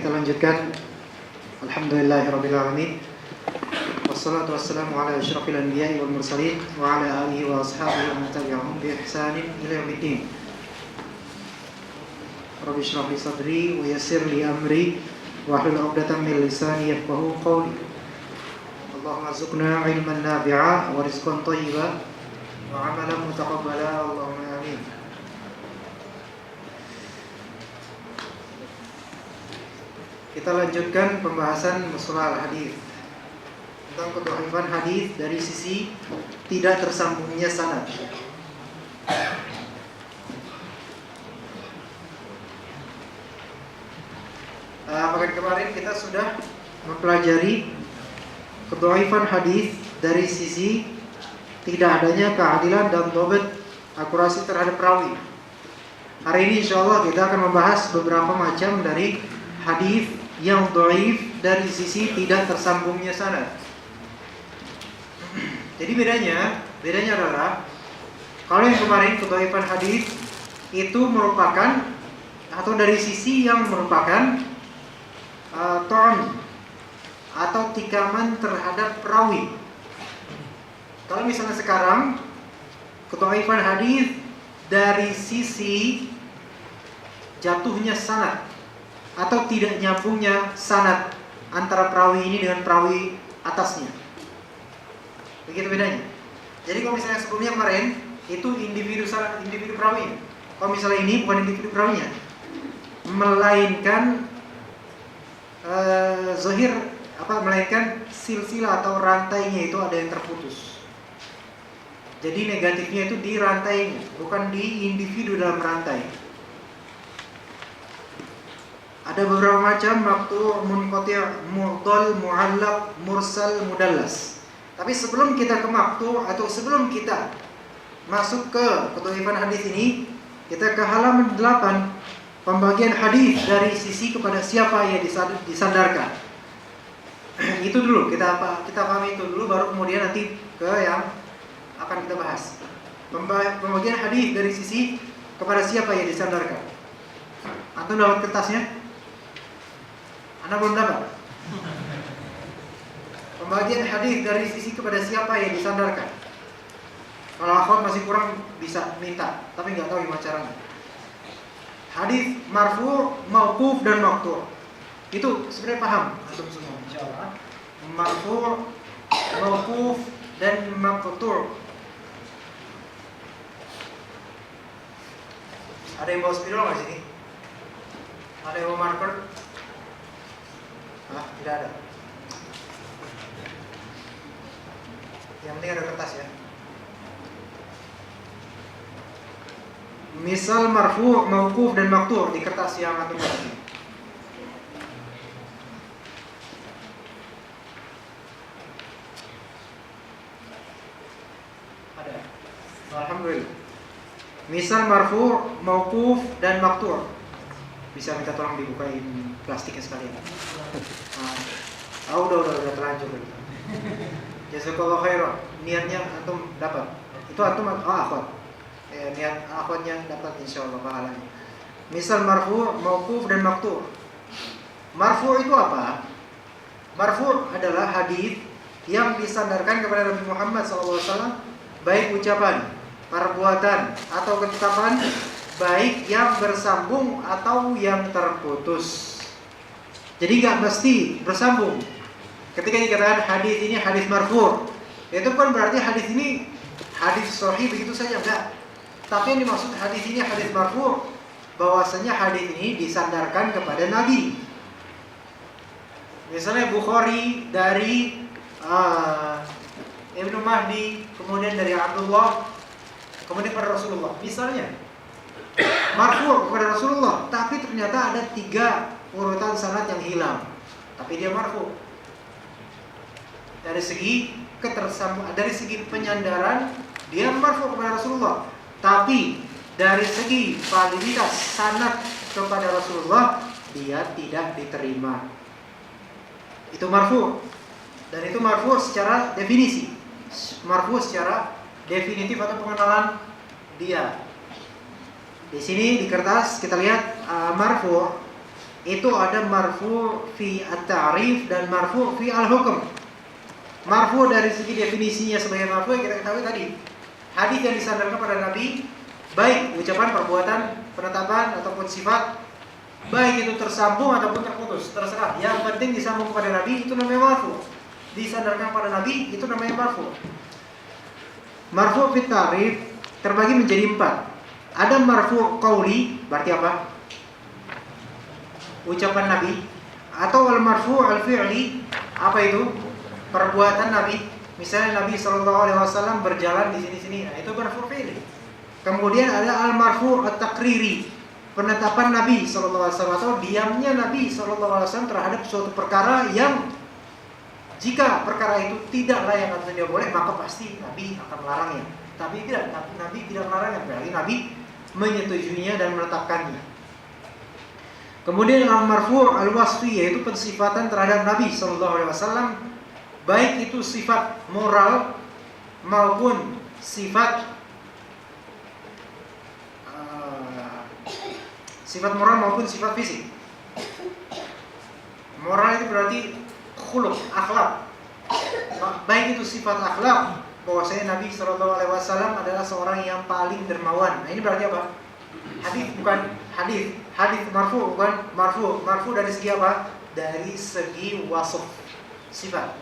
kita lanjutkan. Alhamdulillahirabbil alamin. Wassalatu wassalamu ala asyrafil anbiya'i wal mursalin wa ala alihi wa ashabihi wa man tabi'ahum bi ihsanin ila yaumiddin. Rabbi shrah li sadri wa yassir li amri wa hlul 'uqdatam min lisani yafqahu qawli. Allahumma rzuqna 'ilman nafi'a wa rizqan thayyiban wa 'amalan mutaqabbala. Allahumma amin. Kita lanjutkan pembahasan mustalah hadis tentang kedhaifan hadis dari sisi tidak tersambungnya sanad. Pekan kemarin kita sudah mempelajari kedhaifan hadis dari sisi tidak adanya keadilan dan dhabt akurasi terhadap perawi. Hari ini insyaallah kita akan membahas beberapa macam dari hadis yang dhaif dari sisi tidak tersambungnya sanad. Jadi bedanya adalah kalau yang kemarin kedhaifan hadis itu merupakan atau dari sisi yang merupakan ta'an atau tikaman terhadap perawi. Kalau misalnya sekarang kedhaifan hadis dari sisi jatuhnya sanad atau tidak nyambungnya sanad antara perawi ini dengan perawi atasnya. Begitu bedanya. Jadi kalau misalnya sebelumnya kemarin itu individu perawi. Kalau misalnya ini bukan individu perawinya, melainkan melainkan silsilah atau rantainya itu ada yang terputus. Jadi negatifnya itu di rantainya, bukan di individu dalam rantai. Ada beberapa macam maqtu', munqati', mu'dhal, mu'allaq, mursal, mudallas. Tapi sebelum kita ke maqtu' atau sebelum kita masuk ke kedhaifan hadis ini, kita ke halaman 8, pembagian hadis dari sisi kepada siapa yang disandarkan. Itu dulu kita pahami itu dulu, baru kemudian nanti ke yang akan kita bahas. Pembagian hadis dari sisi kepada siapa yang disandarkan. Antum dapat kertasnya? Anda belum dapat? Pembagian hadis dari sisi kepada siapa yang disandarkan. Kalau akhwat masih kurang bisa minta, tapi nggak tahu gimana caranya. Hadis marfu', mauquf dan maqtu'. Itu sebenarnya paham antum semua insyaallah. Marfu', mauquf dan maqtu'. Ada yang bawa spidol nggak sini? Ada yang bawa marker? Tidak ada. Yang penting ada kertas ya. Misal marfu', mauquf dan maqtu' di kertas yang antum baca. Ada. Alhamdulillah. Misal marfu', mauquf dan maqtu'. Bisa minta tolong dibukain plastiknya sekalian. Udah terlanjur. Jazakallahu khairan. Niatnya antum dapat. Itu antum akhwat. Niat akhwatnya dapat insyaallah pahalanya. Misal marfu', mauquf dan maqtu'. Marfu' itu apa? Marfu' adalah hadis yang disandarkan kepada Nabi Muhammad SAW, baik ucapan, perbuatan atau ketetapan, baik yang bersambung atau yang terputus. Jadi nggak mesti bersambung. Ketika dikatakan hadis ini hadis marfu', itu bukan berarti hadis ini hadis sahih begitu saja, enggak. Tapi yang dimaksud hadis ini hadis marfu', bahwasanya hadis ini disandarkan kepada Nabi. Misalnya Bukhari dari Ibnu Mahdi, kemudian dari Abdullah, kemudian pada Rasulullah. Misalnya marfu' kepada Rasulullah, tapi ternyata ada 3 urutan sanad yang hilang, tapi dia marfu'. Dari segi dari segi penyandaran dia marfu' kepada Rasulullah, tapi dari segi validitas sanad kepada Rasulullah dia tidak diterima. Itu marfu'. Dan itu marfu' secara definisi. Marfu' secara definitif atau pengenalan dia. Di sini di kertas kita lihat marfu' itu ada marfu fi at-ta'rif dan marfu fi al-hukm. Marfu dari segi definisinya sebagai marfu yang kita ketahui tadi, hadis yang disandarkan pada Nabi, baik ucapan, perbuatan, penetapan ataupun sifat, baik itu tersambung ataupun terputus, terserah. Yang penting disambung kepada Nabi, itu namanya marfu. Disandarkan pada Nabi, itu namanya marfu. Marfu fi ta'rif terbagi menjadi 4. Ada marfu qauli, berarti apa? Ucapan Nabi. Atau al marfu al fi'li, apa itu? Perbuatan Nabi. Misalnya Nabi SAW berjalan di sini-sini, nah itu marfu fi'li. Kemudian ada al marfu at takriri, penetapan Nabi SAW atau diamnya Nabi SAW terhadap suatu perkara yang jika perkara itu tidak layak atau tidak boleh, maka pasti Nabi akan melarangnya. Tapi tidak, Nabi tidak melarangnya, berarti Nabi menyetujuinya dan menetapkannya. Kemudian al-marfu' al-wasfi, yaitu pensifatan terhadap Nabi SAW, baik itu sifat moral maupun sifat moral maupun sifat fisik. Moral itu berarti khuluq, akhlak. Baik itu sifat akhlak, bahwasanya Nabi SAW adalah seorang yang paling dermawan. Nah ini berarti apa? Hadis bukan hadis marfu bukan marfu dari segi apa? Dari segi wasf, sifat.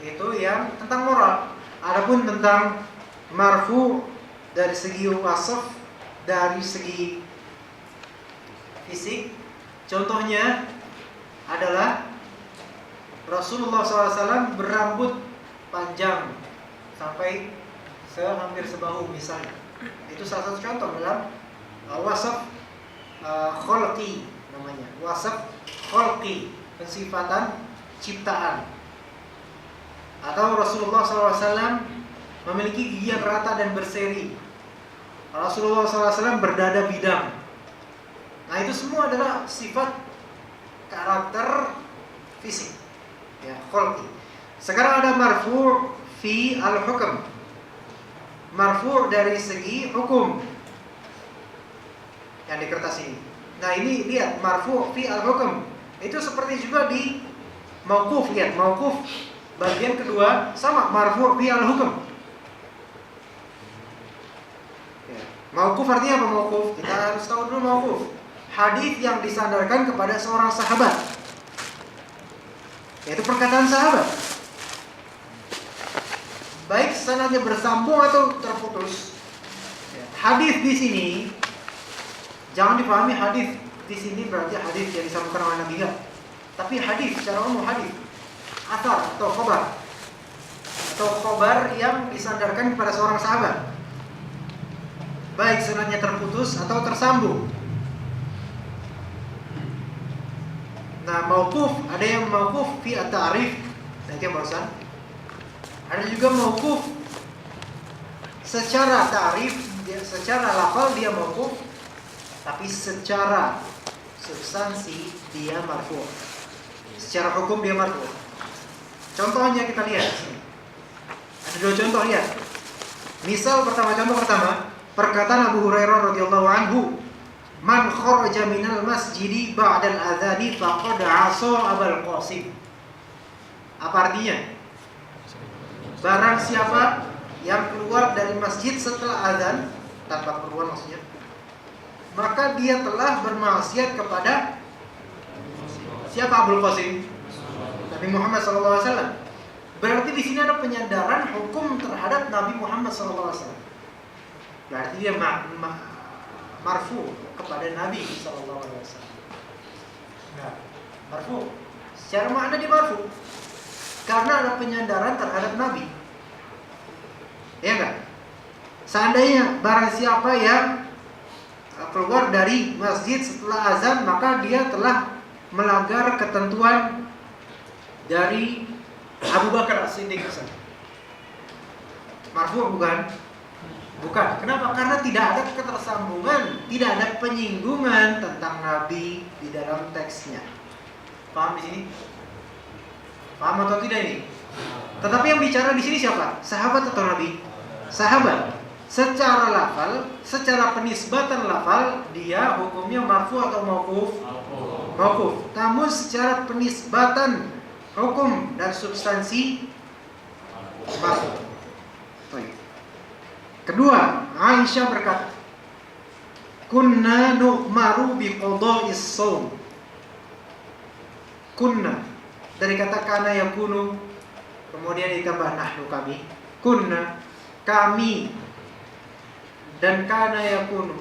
Itu yang tentang moral. Adapun tentang marfu dari segi wasf, dari segi fisik, contohnya adalah Rasulullah SAW berambut panjang sampai hampir sebahu misalnya. Itu salah satu contoh dalam wasf kholqi namanya. Wasf kholqi, pensifatan ciptaan. Atau Rasulullah SAW memiliki gigi yang rata dan berseri. Rasulullah SAW berdada bidang. Nah itu semua adalah sifat karakter fisik, ya, kholqi. Sekarang ada marfu' fi al-hukm, marfu' dari segi hukum yang di kertas ini. Nah ini lihat marfu' fi al-hukm, itu seperti juga di mauquf. Lihat mauquf bagian kedua sama, marfu' fi al-hukm. Ya. Mauquf artinya apa mauquf? Kita harus tahu dulu mauquf. Hadis yang disandarkan kepada seorang sahabat, yaitu perkataan sahabat. Baik sanadnya bersambung atau terputus. Hadis di sini jangan dipahami hadis di sini berarti hadis yang disambungkan oleh Nabi, tapi hadis secara umum, hadis asar atau khobar yang disandarkan kepada seorang sahabat, baik sanadnya terputus atau tersambung. Nah, mauquf, ada yang mauquf fi at-ta'rif, nanti yang barusan. Ada juga mauquf secara ta'rif, secara lafal dia mauquf, tapi secara substansi dia marfu'. Secara hukum dia marfu'. Contohnya kita lihat. Ada 2 contoh, lihat. Misal contoh pertama, perkataan Abu Hurairah radhiyallahu anhu, man kharaja minal masjidi ba'dal adzani faqad 'asa Abul Qasim. Apa artinya? Barang siapa yang keluar dari masjid setelah azan, tanpa keperluan maksudnya, maka dia telah bermaksiat kepada siapa? Abul Qasim, Nabi Muhammad SAW. Berarti di sini ada penyandaran hukum terhadap Nabi Muhammad SAW. Berarti dia marfu kepada Nabi SAW. Nah, marfu secara makna dia marfu karena ada penyandaran terhadap Nabi. Ya enggak? Seandainya barang siapa yang keluar dari masjid setelah azan, maka dia telah melanggar ketentuan dari Abu Bakar As-Siddiq. Marfu bukan? Bukan. Kenapa? Karena tidak ada ketersambungan, tidak ada penyinggungan tentang Nabi di dalam teksnya. Paham di sini? Paham atau tidak ini? Tetapi yang bicara di sini siapa? Sahabat atau Nabi? Sahabat. secara lafal, secara penisbatan lafal dia hukumnya marfu atau mauquf? Mauquf. Namun secara penisbatan hukum dan substansi marfu. Baik. Kedua, Aisyah berkata, kunna nu'maru biqada'is shaum. Kunna dari kata kana yakunu, kemudian ditambah nahnu kami. Kunna kami, dan kana yakunu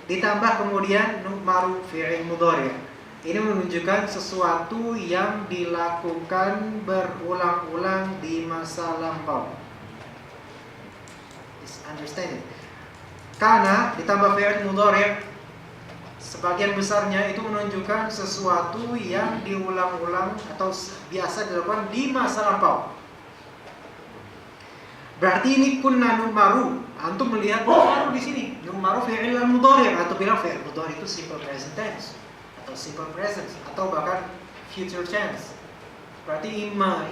ditambah kemudian nu'maru fi'il mudhari'. Ini menunjukkan sesuatu yang dilakukan berulang-ulang di masa lampau. Understand it? Kana ditambah fi'il mudhari', sebagian besarnya itu menunjukkan sesuatu yang diulang-ulang atau biasa dilakukan di masa lampau. Berarti ini kunna nu'maru. Antum melihat nu'maru di sini. Nu'maru fi'il mudhari' atau bilang fi'il mudhari' itu simple present tense atau simple present atau bahkan future tense. Berarti imma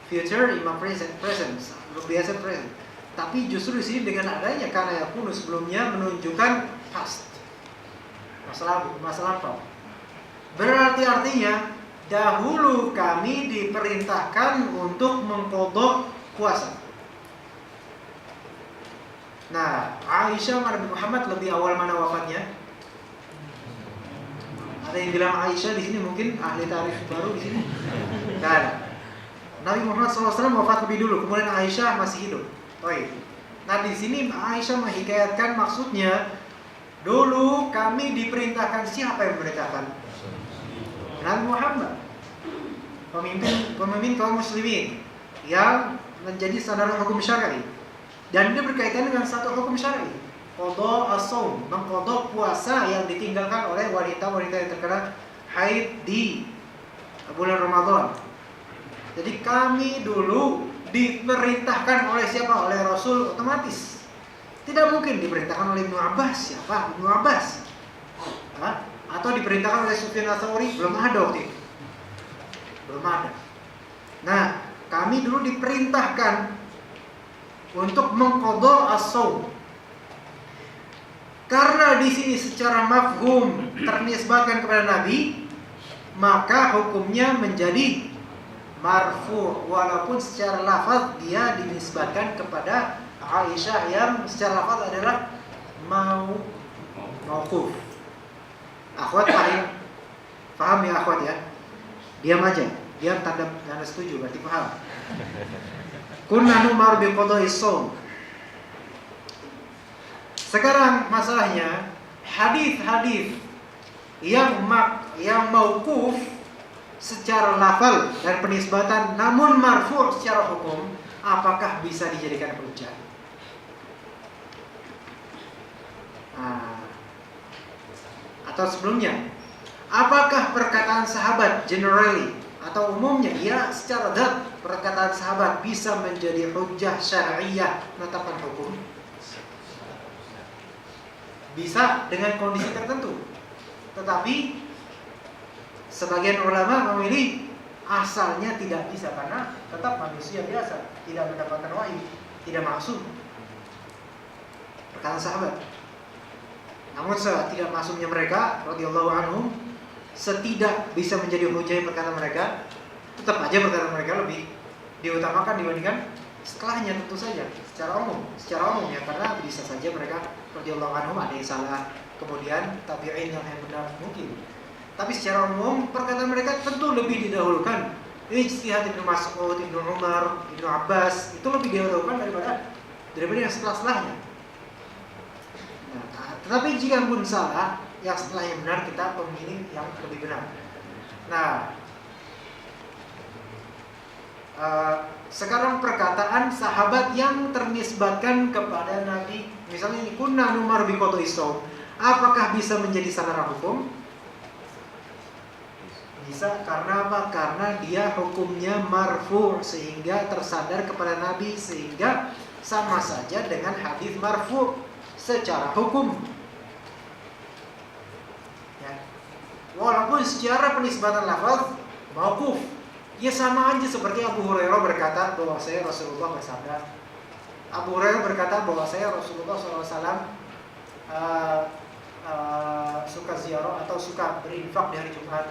future, imma present. Biasa present. Tapi justru di sini dengan adanya kana yakunu sebelumnya menunjukkan past. Masa lampau. Berarti artinya dahulu kami diperintahkan untuk mengqadha puasa. Nah, Aisyah Nabi Muhammad lebih awal mana wafatnya? Ada yang bilang Aisyah di sini mungkin ahli tarikh baru di sini. Enggak ada. Nabi Muhammad SAW wafat lebih dulu, kemudian Aisyah masih hidup. Nah di sini Aisyah menghikayatkan maksudnya dulu kami diperintahkan. Siapa yang memerintahkan? Nabi Muhammad, pemimpin kaum muslimin yang menjadi standar hukum syar'i, dan ini berkaitan dengan satu hukum syar'i, qadha as-shaum, mengqadha puasa yang ditinggalkan oleh wanita-wanita yang terkena haid di bulan Ramadan. Jadi kami dulu diperintahkan oleh siapa? Oleh Rasul otomatis. Tidak mungkin diperintahkan oleh Ibnu Abbas. Siapa? Ibnu Abbas. Atau diperintahkan oleh Sufyan Ats-Tsauri. Belum ada waktu itu. Belum ada. Nah, kami dulu diperintahkan untuk mengqadha as-shaum. Karena di sini secara mafhum ternisbatkan kepada Nabi, maka hukumnya menjadi marfu, walaupun secara lafaz dia dinisbatkan kepada Aisyah yang secara lafaz adalah mauquf. Akhwat paham ya akhwat ya? Diam aja, diam tanda setuju berarti paham. Kunna nu'maru biqada'is shaum. Sekarang masalahnya hadis-hadis yang mauquf secara lafal dan penisbatan namun marfu' secara hukum, apakah bisa dijadikan hujjah? Atau sebelumnya, apakah perkataan sahabat generally atau umumnya ya secara zat perkataan sahabat bisa menjadi hujjah syar'iyyah menetapkan hukum? Bisa dengan kondisi tertentu. Tetapi sebagian ulama memilih asalnya tidak bisa karena tetap manusia biasa, tidak mendapatkan wahyu, tidak maksum. Perkataan sahabat. Namun tidak maksumnya mereka radhiyallahu anhum, setidak bisa menjadi hujjah perkataan mereka, tetap aja perkataan mereka lebih diutamakan dibandingkan setelahnya tentu saja secara umum ya, karena bisa saja mereka radhiyallahu anhum ada yang salah, kemudian tabi'in yang benar mungkin. Tapi secara umum perkataan mereka tentu lebih didahulukan. Ijtihad Ibnu Mas'ud, Ibnu Umar, Ibnu Abbas itu lebih didahulukan daripada yang setelahnya. Nah, tetapi jika pun salah, yang setelah yang benar kita memilih yang lebih benar. Nah, sekarang perkataan sahabat yang ternisbatkan kepada Nabi, misalnya ini kunna nu'maru biqada'is shaum, apakah bisa menjadi sanad hukum? Bisa, karena apa? Karena dia hukumnya marfu, sehingga tersandar kepada Nabi, sehingga sama saja dengan hadis marfu secara hukum. Ya. Walaupun secara penisbatan lafaz mauquf, ya sama aja seperti Abu Hurairah berkata bahwa saya Rasulullah bersabda, Abu Hurairah berkata bahwa saya Rasulullah SAW suka ziarah atau suka berinfak di hari Jumat.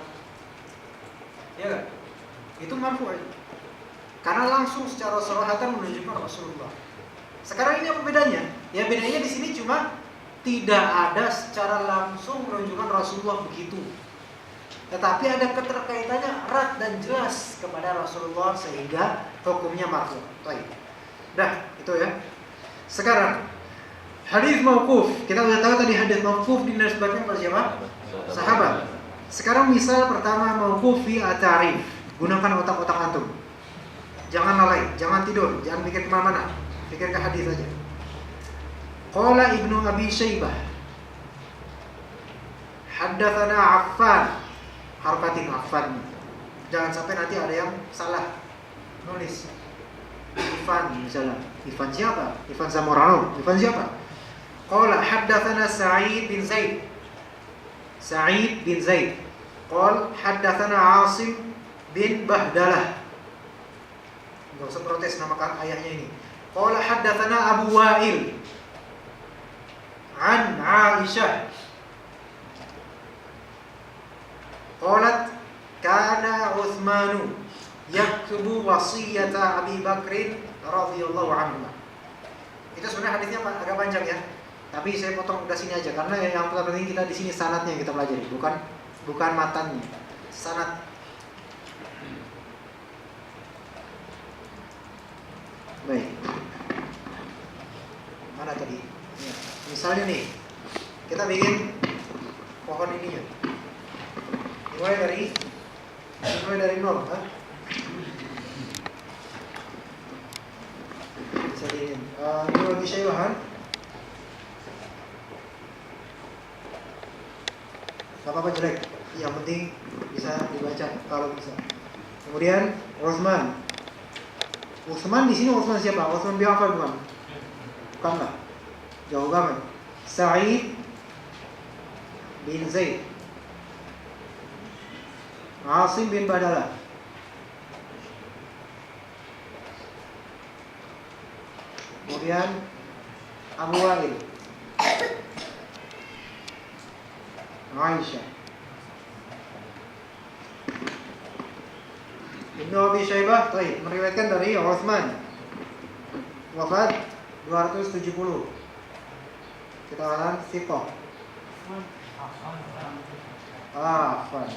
Ya kan? Itu marfu'. Karena langsung secara sarahatan menunjukkan Rasulullah. Sekarang ini apa bedanya? Ya bedanya di sini cuma tidak ada secara langsung menunjukkan Rasulullah begitu. Tetapi ada keterkaitannya erat dan jelas kepada Rasulullah sehingga hukumnya marfu'. Baik. Dah, itu ya. Sekarang hadis mauquf. Kita sudah tahu tadi hadis mauquf dinisbatkan kepada siapa? Sahabat. Sekarang misal pertama mauquf fi at-ta'rif. Gunakan otak-otak antum. Jangan lalai, jangan tidur, jangan pikir kemana-mana. Pikir ke hadis saja. Qala Ibnu Abi Syaibah haddatsana Affan. Harkatin Affan. Jangan sampai nanti ada yang salah nulis. Ivan misalnya. Ivan siapa? Ivan Zamorano. Ivan siapa? Qala haddatsana Sa'id bin Zaid. Sa'id bin Zaid. Qala haddatsana Asim bin Bahdalah. Enggak usah protes namakan ayahnya ini. Qala haddatsana Abu Wa'il an Aisyah. Qalat kana Utsmanu yaktubu wasiyata Abi Bakrin radhiyallahu anhu. Itu sebenarnya hadisnya agak panjang ya. Tapi saya potong udah sini aja karena yang penting kita di sini sanadnya yang kita pelajari, bukan matannya. Sanad. Baik. Mana tadi? Ya. Misalnya nih, kita bikin pohon ininya. Dimulai dari nol, ha? Bisa diin. Ini lagi syaibahan. Gak apa-apa jelek, yang penting bisa dibaca kalau bisa. Kemudian Utsman di sini Utsman siapa? Utsman bin Affan bukan? Bukanlah. Jauh banget. Sa'id bin Zaid. Asim bin Badalah. Kemudian Abu Wa'il. Aisyah. Ibnu Abi Syaibah meriwayatkan dari Utsman. Wafat 270. Kita katakan thiqah. Affan.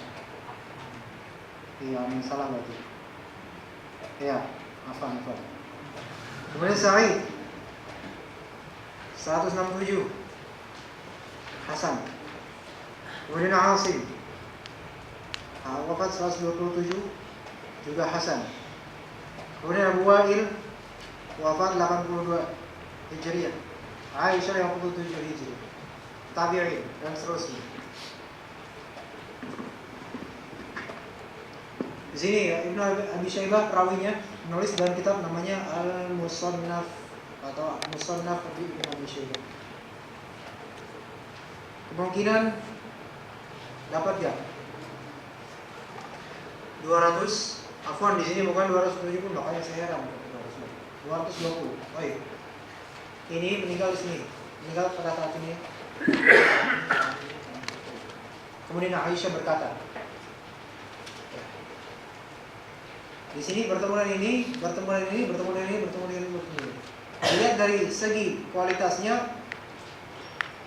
Iya, ini salah berarti. Iya, Affan. Kemudian Sa'id 167. Hasan. Kemudian Asim wafat 127, juga Hasan. Kemudian Abu Wa'il wafat 82 Hijriah. Aisyah yang 47 Hijriah. Tabi'in dan seterusnya. Di sini Ibnu Abi Syaibah perawinya menulis dalam kitab namanya Al-Musannaf atau Musannaf Ibnu Abi Syaibah. Kemungkinan dapat ya 200. Afwan, di sini bukan 270, makanya saya heran. 220. Baik. Ini meninggal di sini. Meninggal pada saat ini. Kemudian Aisyah berkata, di sini bertemu dengan ini. Dilihat dari segi kualitasnya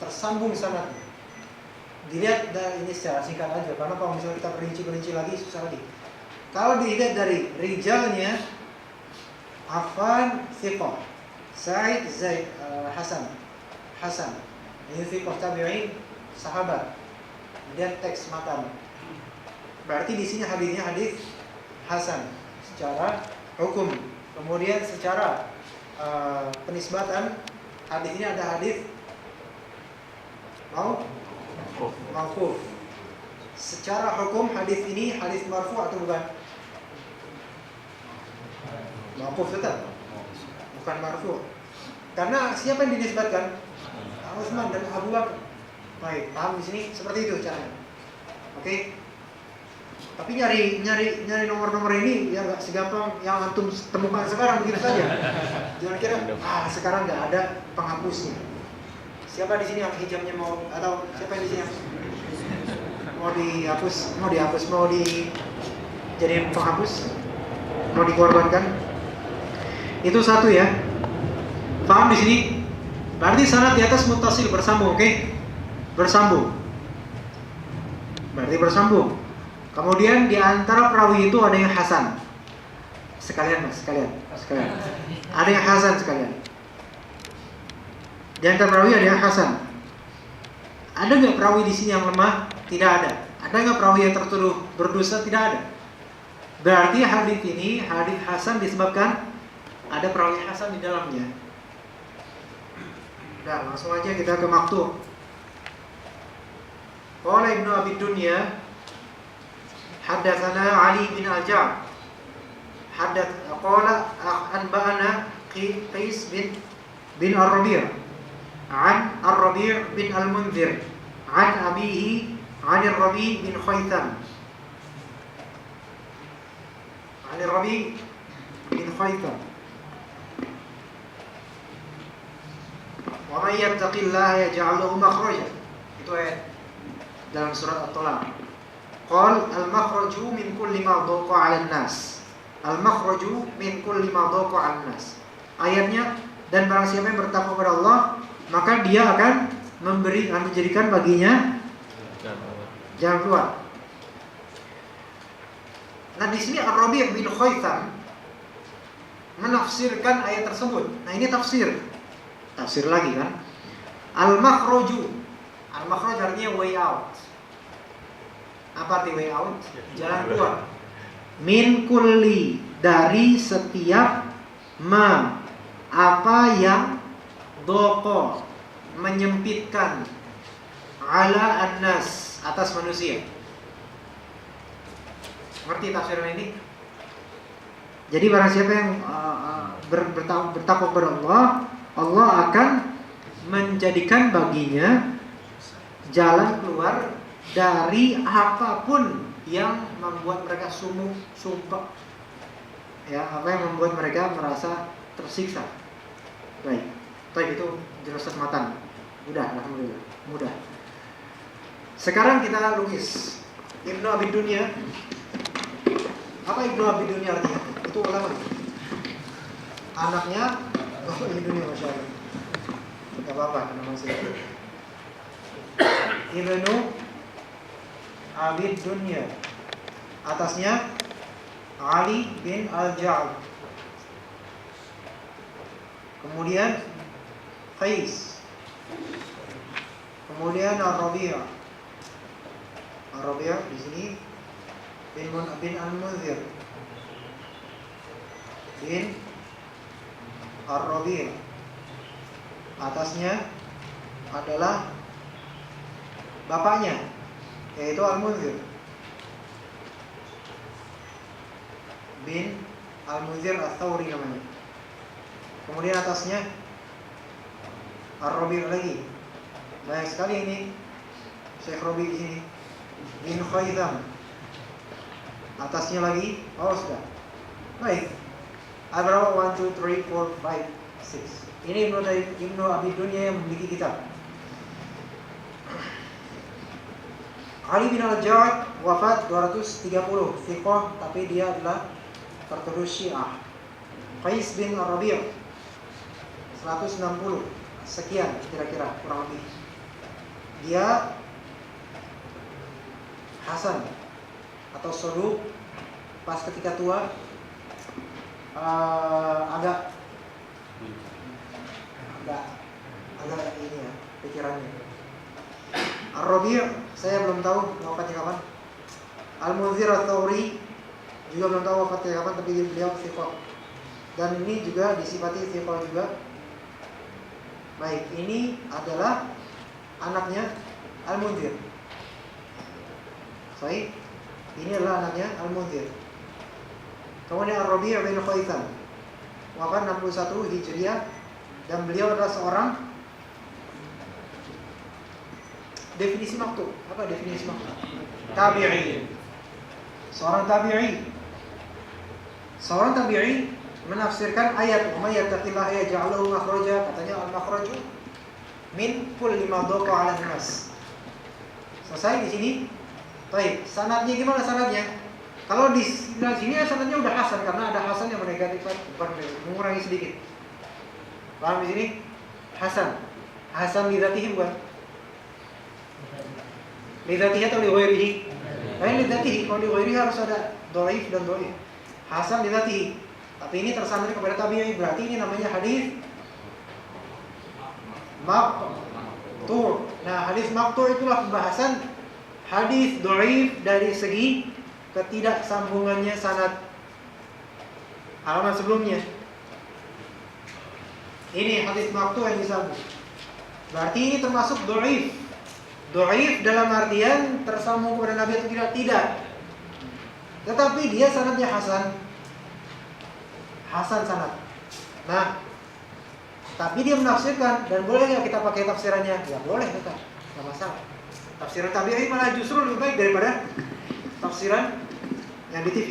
tersambung sangat. Dilihat dari ini secara singkat aja, karena kalau misalnya kita perinci lagi susah lagi. Kalau dilihat dari rijalnya, Affan thiqah, Sa'id Zaid Hasan. Ini thiqah tabi'in, sahabat. Lihat teks matan. Berarti di sini hadisnya hadis hasan secara hukum. Kemudian secara penisbatan hadis ini ada hadis mauquf. Secara hukum hadis ini hadis marfu atau bukan? Mauquf tetap, bukan marfu. Karena siapa yang dinisbatkan? Utsman dan Abu Bakar. Baik, paham di sini seperti itu caranya. Oke. Tapi nyari nomor-nomor ini ya nggak segampang yang antum temukan sekarang begitu saja. Jangan kira sekarang nggak ada penghapusnya. Siapa di sini yang hijabnya mau, atau siapa yang di sini yang mau dihapus, mau dijadiin penghapus, mau dikorbankan? Itu satu ya. Paham di sini? Berarti sanad di atas muttasil bersambung, oke? Bersambung. Berarti bersambung. Kemudian di antara perawi itu ada yang hasan. Sekalian. Ada yang hasan sekalian. Di antara perawi ada yang hasan. Ada nggak perawi di sini yang lemah? Tidak ada. Ada nggak perawi yang tertuduh berdosa? Tidak ada. Berarti hadis ini hadis hasan disebabkan ada perawi hasan di dalamnya. Nah, langsung aja kita ke maktu. Qala Ibnu Abi Dunya haddatsana Ali bin Al-Ja'd qala anba'ana Qais bin Ar-Rabi' an Ar-Rabi' bin Al-Munzir an abihi an Ar-Rabi' bin Khaytham an Ar-Rabi' bin Khaytham wa may yattaqillaha yaj'al lahu makhraja. Itu ayat dalam surat At-Talaq. Qal al-makhraju min kulli ma dhaqa 'alan nas. Al-makhraju min kulli ma dhaqa 'alan nas. Ayatnya, dan barang siapa yang bertakwa kepada Allah, maka dia akan menjadikan baginya jalan keluar. Nah, di sini Ar-Rabi' bin Khaytham menafsirkan ayat tersebut. Nah, ini tafsir lagi kan. Al-makhraju artinya way out. Apa arti way out? Jalan keluar. Min kulli, dari setiap ma, apa yang doko, menyempitkan, ala annas, atas manusia. Ngerti tafsiran ini? Jadi barang siapa yang bertakwa kepada Allah, Allah akan menjadikan baginya jalan keluar dari apapun yang membuat mereka sumpah, ya, apa yang membuat mereka merasa tersiksa. Baik, itu jelas matan. Mudah, alhamdulillah, mudah. Sekarang kita lukis Ibnu Abi Dunya. Apa Ibnu Abi Dunya artinya? Itu ulama. Anaknya Ibnu Dunya, masya Allah. Gak apa-apa, nama saya Ibnu Abi Dunya. Atasnya Ali bin Al-Ja'd. Kemudian Qais. Kemudian Ar-Rabi' di sini bin Al-Munzir bin Ar-Rabi'. Atasnya adalah bapaknya, yaitu Al-Munzir bin Al-Munzir Ats-Tsauri namanya. Kemudian atasnya Ar-Rabi' lagi. Banyak sekali ini Syekh Rabi' di sini. Bin Khaytham. Atasnya lagi, sudah. Baik. Ada berapa? 1, 2, 3, 4, 5, 6. Ini Ibnu Abi Dunya yang memiliki kitab. Ali bin Al-Ja'd wafat 230, thiqah, tapi dia adalah tertuduh Syiah. Qais bin Ar-Rabi' 160 sekian kira-kira, kurang lebih. Dia hasan atau saduq, pas ketika tua agak ini ya pikirannya. Ar-Rabi' saya belum tahu wafatnya kapan. Al-Munzir Ats-Tsauri juga belum tahu wafatnya kapan, tapi beliau thiqah. Dan ini juga disifati thiqah juga. Baik, ini adalah anaknya Al-Munzir. Baik, ini adalah anaknya Al-Munzir. Kemudian Ar-Rabi' bin Khaytham wafat 61 Hijriah, dan beliau adalah seorang definisi maktub. Apa definisi maktub? Tabi'in. Seorang tabi'i menafsirkan ayat "Wa may yattaqillaha yaj'al lahu makhraja", katanya al-makhraju min kulli ma dhaqa 'ala nas. Selesai di sini. Baik, sanadnya gimana sanadnya? Kalau di sini sanadnya udah hasan karena ada hasan yang menegatifkan, bukan mengurangi sedikit. Paham di sini? Hasan. Hasan li dzatihi bukan? Li dzatihi atau li ghairihi? Li dzatihi, kalau li ghairihi harus ada dhaif dan dhaif. Hasan li dzatihi. Tapi ini tersanad kepada tabi'i, berarti ini namanya hadis maqtu'. Nah, hadis maqtu' itulah pembahasan hadis dhaif dari segi ketidaksambungannya sanad. Halaman sebelumnya. Ini hadis maqtu' yang disambung. Berarti ini termasuk dhaif. Dhaif dalam artian tersambung kepada Nabi atau tidak? Tidak. Tetapi dia sanadnya hasan. Hasan sanad. Nah, tapi dia menafsirkan, dan boleh nggak kita pakai tafsirannya? Ya boleh, tetap, nggak masalah. Tafsiran tabi'i malah justru lebih baik daripada tafsiran yang di TV.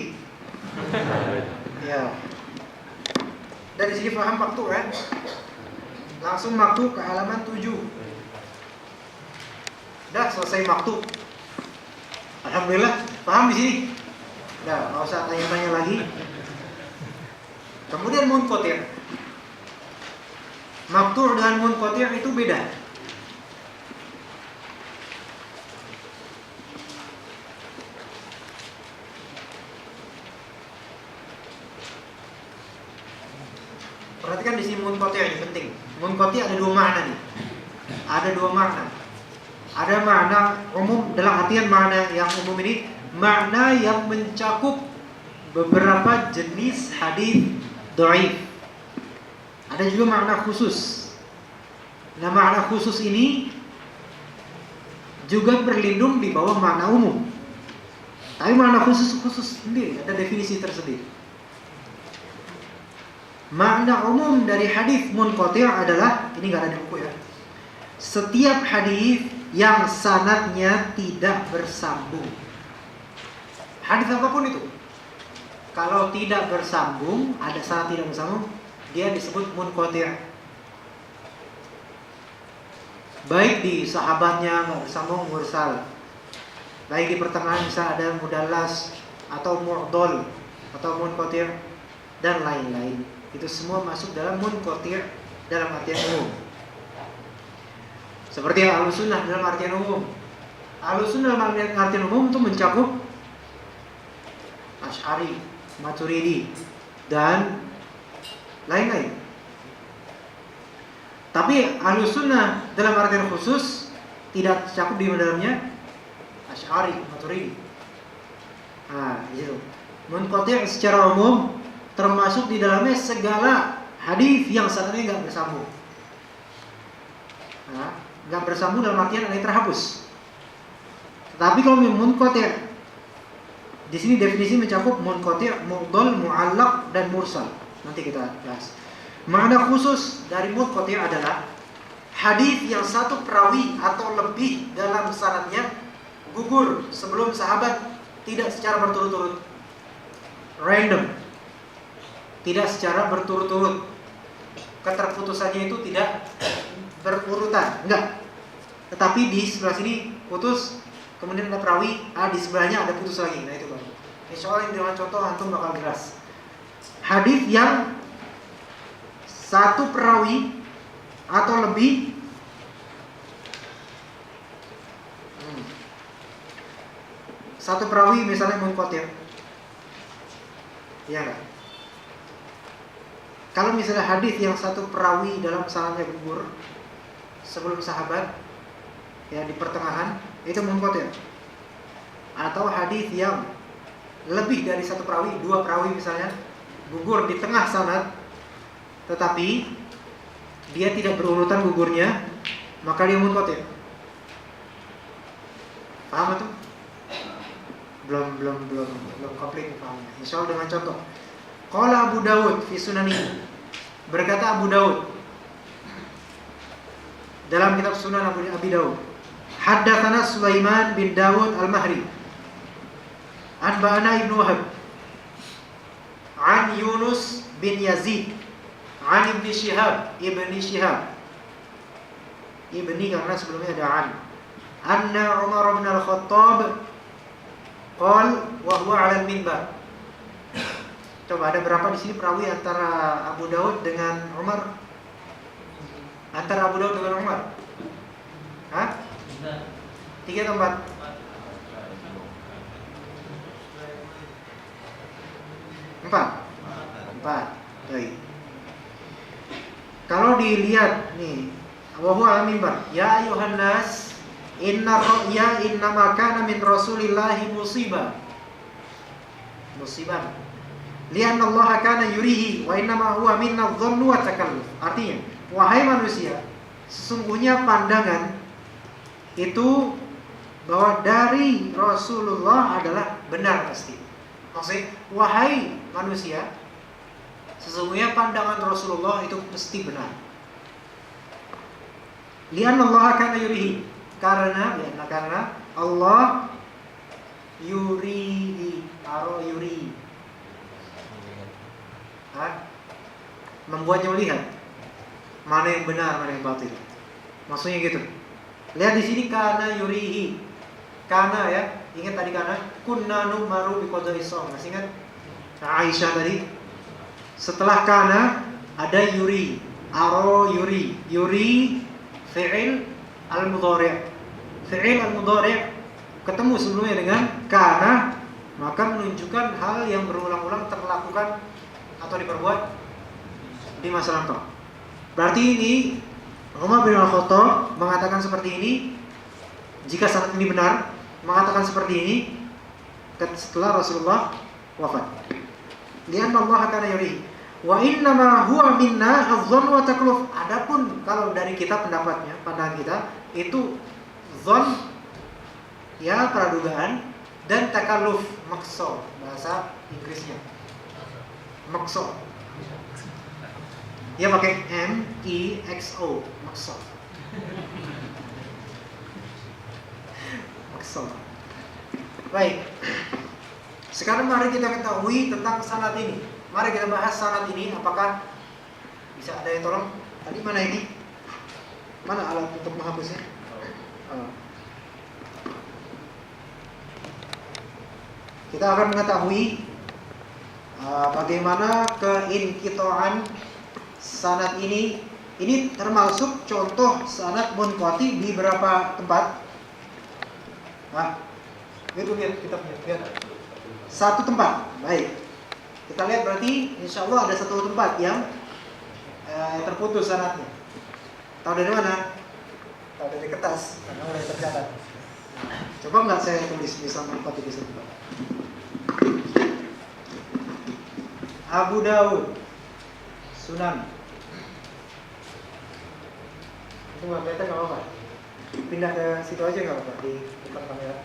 Ya. Dan di sini paham waktu kan? Langsung waktu ke halaman 7. Dah selesai waktu. Alhamdulillah, paham di sini. Dah, nggak usah tanya-tanya lagi. Kemudian munqati'. Maqtu' dengan munqati' itu beda. Perhatikan di sini munqati' ini penting. Munqati' ada dua makna nih. Ada dua makna. Ada makna umum dalam artian makna yang umum ini makna yang mencakup beberapa jenis hadis dhaif. Ada juga makna khusus. Nah, makna khusus ini juga berlindung di bawah makna umum. Tapi makna khusus sendiri, ada definisi tersendiri. Makna umum dari hadis munqati' adalah, ini enggak ada di buku ya. Setiap hadis yang sanadnya tidak bersambung. Hadis apapun itu. Kalau tidak bersambung, ada sanad tidak bersambung, dia disebut munqati'. Baik di sahabatnya enggak bersambung, mursal. Baik di pertengahan bisa ada mudallas atau mu'dhal atau munqati' dan lain-lain. Itu semua masuk dalam munqati' dalam artian umum. Seperti Ahlus Sunnah dalam artian umum. Ahlus Sunnah dalam artian umum itu mencakup Asy'ari, Maturidi dan lain-lain. Tapi Ahlus Sunnah dalam artian khusus tidak tercakup di dalamnya Asy'ari, Maturidi. Nah, gitu. Munqati' secara umum termasuk di dalamnya segala hadis yang sanadnya enggak bersambung. Nah, enggak bersambung dalam artian ada yang terhapus. Tetapi kalau munqati' di sini definisi mencakup munqati', mu'dhal, mu'allaq dan mursal. Nanti kita bahas. Makna khusus dari munqati' adalah hadis yang satu perawi atau lebih dalam sanadnya gugur sebelum sahabat, tidak secara berturut-turut, random, tidak secara berturut-turut, keterputusannya itu tidak berurutan, enggak. Tetapi di sebelah sini putus, kemudian ada perawi, di sebelahnya ada putus lagi. Nah itu baru. Insyaallah dengan contoh antum bakal jelas. Hadis yang satu perawi atau lebih satu perawi misalnya munqati'. Iya enggak? Kalau misalnya hadis yang satu perawi dalam sanadnya gugur sebelum sahabat, ya di pertengahan, itu munqati'. Atau hadis yang lebih dari satu perawi, dua perawi misalnya, gugur di tengah sanad, tetapi dia tidak berurutan gugurnya, maka dia munqati'. Paham itu? Belum komplit pahamnya. Insyaallah dengan contoh. Qala Abu Dawud fi Sunanihi. Berkata Abu Dawud dalam kitab Sunan Abi Dawud, haddatsana Sulaiman bin Dawud Al-Mahri Anba'ana Ibnu Wahab an Yunus bin Yazid an Ibni Shihab Ibni karena sebelumnya ada an anna Umar bin Al-Khattab qal wa huwa 'ala al-minbar. Coba ada berapa di sini perawi antara Abu Daud dengan Umar? Antara Abu Daud dengan Umar? Hah? 3 atau 4? 4. Baik. Kalau dilihat nih, wa huwa 'ala al-minbar, ya ayuhan nas inna ra'ya innama kana min Rasulillahi musibah. Lianna Allah kana yurihi wa innama huwa minna dhannu wa takalluf. Artinya, wahai manusia, sesungguhnya pandangan itu bahwa dari Rasulullah adalah benar pasti. Maksudnya, wahai manusia, sesungguhnya pandangan Rasulullah itu pasti benar. Lianna Allah kana yurihi, karena Allah yurihi, yuri, membuatnya melihat mana yang benar, mana yang batil. Maksudnya gitu. Lihat di sini kana yurihi. Kana ya, ingat tadi kana kunna numaru bi qada'i shaum. Masih ingat Aisyah tadi? Setelah kana ada yuri, yuri. Yuri fi'il al-mudhari'. Fi'il al-mudhari' ketemu sebelumnya dengan kana, maka menunjukkan hal yang berulang-ulang terlakukan atau diperbuat di masa lampau. Berarti ini Umar bin Al-Khattab mengatakan seperti ini. Jika sanad ini benar, mengatakan seperti ini setelah Rasulullah wafat. Lianna Allah kana yurihi wa innama huwa minna adh-dhann wa takluf. Adapun kalau dari kita pendapatnya, pandangan kita itu dzan ya pradugaan dan takalluf makso, bahasa Inggrisnya. Makso. Ya pakai MEXO, makso. Makso. Baik. Sekarang mari kita ketahui tentang sanad ini. Mari kita bahas sanad ini. Apakah bisa ada yang tolong? Tadi mana ini? Mana alat untuk menghapusnya? Kita akan mengetahui bagaimana keinqita'an sanad ini. Ini termasuk contoh sanad munqati di berapa tempat? Lihat kita lihat. Satu tempat. Baik. Kita lihat berarti insya Allah ada satu tempat yang terputus sanadnya. Tahu dari mana? Tahu dari kertas. Karena udah tercatat. Coba nggak saya tulis misal tempat di situ. Abu Daud Sunan. Itu nggak kelihatan nggak apa-apa. Pindah ke situ aja nggak apa-apa di depan kamera.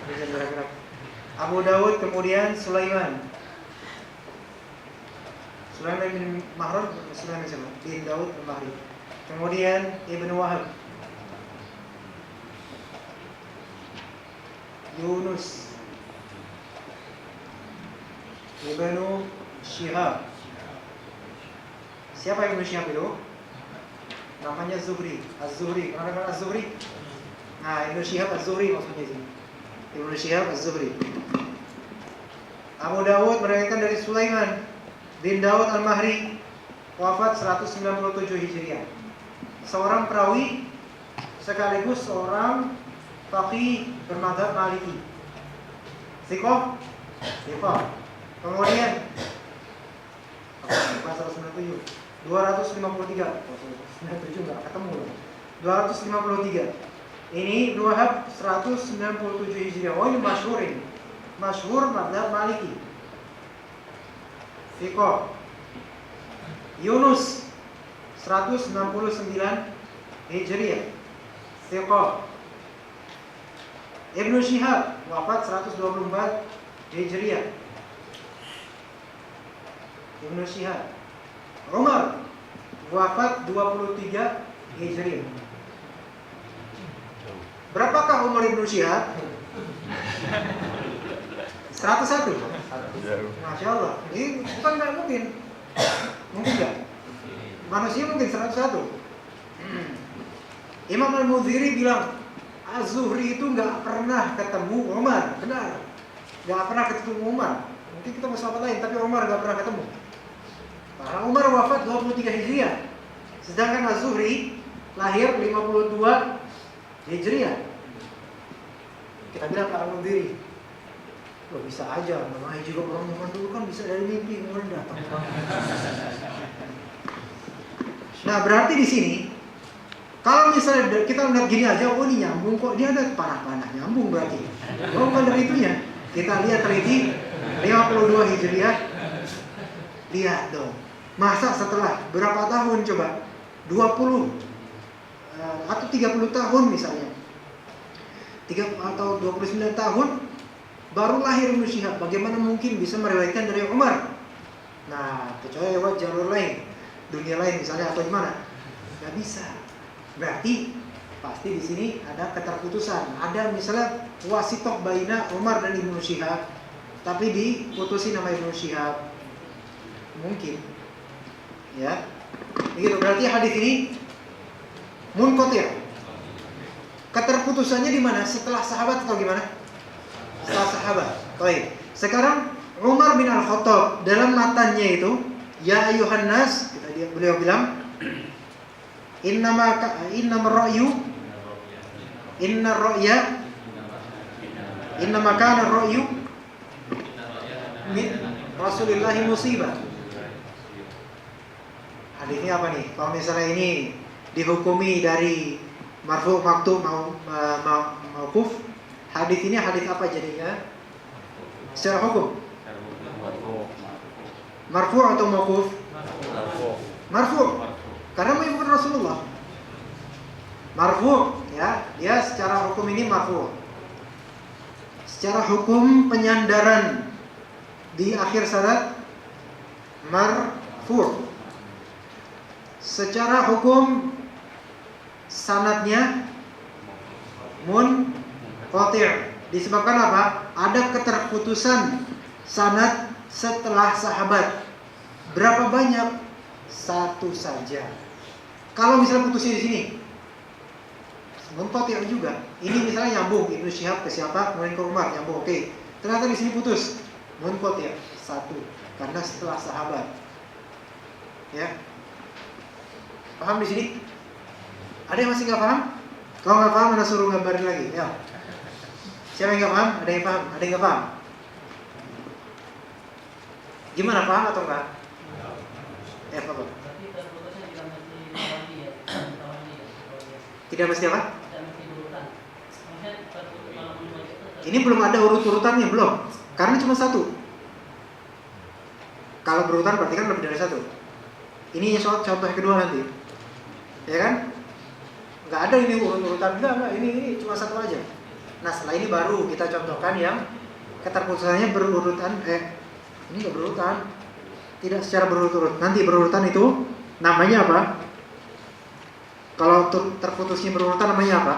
Bisa gerak-gerak. Abu Daud, kemudian Sulaiman bin Mahran, Sulaiman bin Daud al-Mahri. Kemudian Ibnu Wahab, Yunus, Ibnu Shihab. Siapa Ibnu Shihab itu? Namanya Zuhri, Az-Zuhri. Pernah dengar Az-Zuhri? Nah, Ibnu Shihab Az-Zuhri maksudnya sini. Ibnu Shihab Az-Zuhri. Abu Dawud meriwayatkan dari Sulaiman bin Daud al-Mahri, wafat 197 Hijriah. Seorang perawi sekaligus seorang faqih bermadzhab Maliki. Thiqah. Kemudian 197, 253. 97 enggak ketemu. 253. Ini Ibnu Wahab 197 Hijriah. Oh, ini masyhur ini. Masyhur madzhab Maliki. Thiqah. Yunus 169 Hijriah. Thiqah. Ibnu Shihab wafat 124 Hijriah. Ibnu Shihab. Umar wafat 23 Hijriah. Berapakah umur Ibnu Shihab? 1 101. Masya Allah. Ini bukan nggak mungkin. Mungkin nggak? Manusia mungkin 101. Imam Al-Mudhiri bilang Az-Zuhri itu nggak pernah ketemu Umar. Benar. Nggak pernah ketemu Umar. Mungkin kita mau sahabat lain, tapi Umar nggak pernah ketemu. Karena Umar wafat 23 Hijriah. Sedangkan Az-Zuhri lahir 52 Hijriah. Kita bilang ke Al-Mudhiri, loh bisa aja, namanya juga orang zaman dulu kan bisa dari mimpi kemudian datang. Nah berarti di sini, kalau misalnya kita melihat gini aja, oh ini nyambung kok, dia ada panah-panah nyambung berarti. Oh bukan dari itunya. Kita lihat teliti 52 Hijriah. Lihat dong. Masa setelah berapa tahun coba? 20 atau 30 tahun misalnya. 3 atau 29 tahun baru lahir Ibnu Syihab. Bagaimana mungkin bisa meriwayatkan dari Umar? Nah, kecuali lewat jalur lain, dunia lain misalnya atau gimana? Gak bisa. Berarti pasti di sini ada keterputusan. Ada misalnya wasitoh baina Umar dan Ibnu Syihab, tapi diputusin nama Ibnu Syihab. Mungkin. Ya. Begitu. Berarti hadis ini munqati'. Keterputusannya di mana? Setelah sahabat atau gimana? Setelah sahabat. Baik. Sekarang Umar bin Al-Khattab dalam matanya itu, ya ayuhan nas, beliau bilang, innama ra'yu innama kana ra'yu min Rasulillah musibah. Hadisnya apa nih? Kalau misalnya ini dihukumi dari marfu, maktub, mauquf, hadis ini hadis apa jadinya? Secara hukum. Marfu atau mauquf? Marfu. Karena mengikuti Rasulullah. Marfu, ya, dia secara hukum ini marfu. Secara hukum penyandaran di akhir sanad marfu. Secara hukum sanadnya munqati'. Disebabkan apa? Ada keterputusan sanad setelah sahabat. Berapa banyak? Satu saja. Kalau misalnya putusnya di sini, munqati' juga. Ini misalnya nyambung Ibnu Syihab ke siapa? Kemudian ke Umar, nyambung. Oke. Ternyata di sini putus. Munqati' satu. Karena setelah sahabat. Ya. Paham di sini? Ada yang masih nggak paham? Kalau nggak paham, Anda suruh gambarin lagi. Ya. Siapa yang nggak paham? Ada yang paham? Ada yang nggak paham? Gimana, paham atau enggak? Ya, Pak. Tidak mesti apa? Ini belum ada urut-urutannya, belum. Karena cuma satu. Kalau berurutan berarti kan lebih dari satu. Ini contoh yang kedua nanti. Ya kan? Nggak ada ini urut-urutan, enggak, ini cuma satu aja. Nah setelah ini baru kita contohkan yang keterputusannya berurutan. Ini nggak berurutan, tidak secara berurut-urut. Nanti berurutan itu namanya apa? Kalau terputusnya berurutan namanya apa?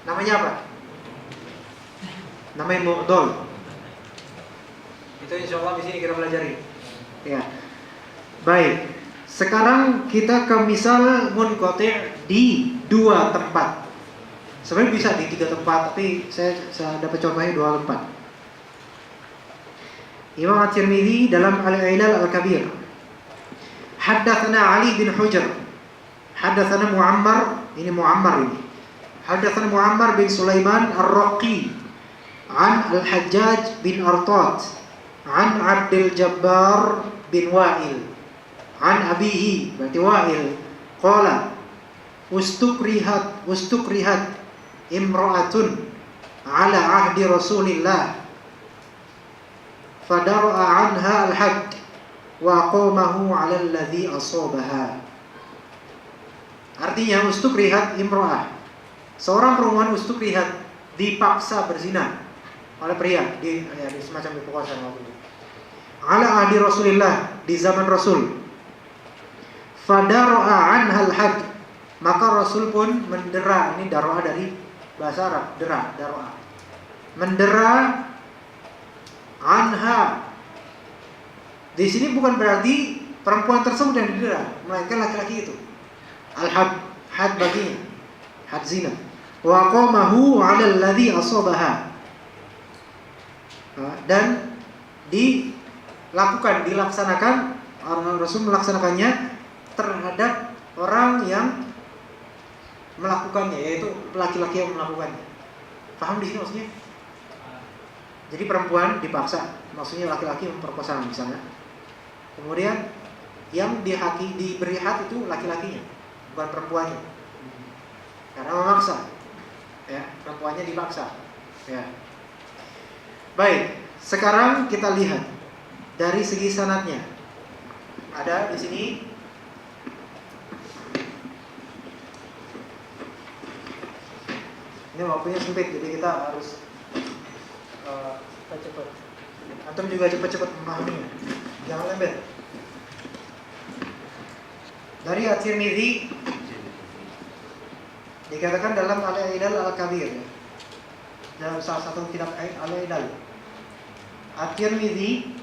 Namanya apa? Namanya mu'dol. Itu insya Allah di sini kita pelajari. Ya. Baik. Sekarang kita ke misal munqati' di dua tempat. Sebenarnya bisa di tiga tempat, tapi saya dapat contohnya dua tempat. Imam At-Tirmidzi dalam Al-Ilal Al-Kabir. Haddatsana Ali bin Hujr. Haddatsana Muammar, ini Muammar ini. Haddatsana Muammar bin Sulaiman Ar-Raqi an Al-Hajjaj bin Artat an Abdul Jabbar bin Wa'il an abihi, berarti Wa'il, qala ustukrihat imra'atun ala ahdi Rasulillah fadara'a anha al-hadd wa qawmahu ala alladhi asabaha. Artinya ustukrihat imra'ah, seorang perempuan ustukrihat, dipaksa berzina oleh pria di semacam diperkosa waktu itu. Ala ahdi Rasulillah, di zaman Rasul. Fadara'a anha al-hadd, maka Rasul pun mendera. Ini daroa dari bahasa Arab, dera, daroa. mendera anha. Di sini bukan berarti perempuan tersebut yang didera, melainkan laki-laki itu. Al-had, had baginya, had zina. Wa qamahu 'ala alladhi asabaha. Dan dilaksanakan, Rasul melaksanakannya terhadap orang yang melakukannya, yaitu laki-laki yang melakukannya. Paham di sini maksudnya? Jadi perempuan dipaksa, maksudnya laki-laki memperkosa misalnya. Kemudian yang diberi had itu laki-lakinya, bukan perempuannya. Karena memaksa. Ya, perempuannya dipaksa. Ya. Baik, sekarang kita lihat dari segi sanadnya. Ada di sini ini waktunya sempit, jadi kita harus cepat. Antum juga cepat-cepat memahaminya. Jangan lembet. Dari At-Tirmidzi dikatakan dalam Al-Ilal Al-Kabir, ya. Dalam salah satu kitab Al-Ilal, At-Tirmidzi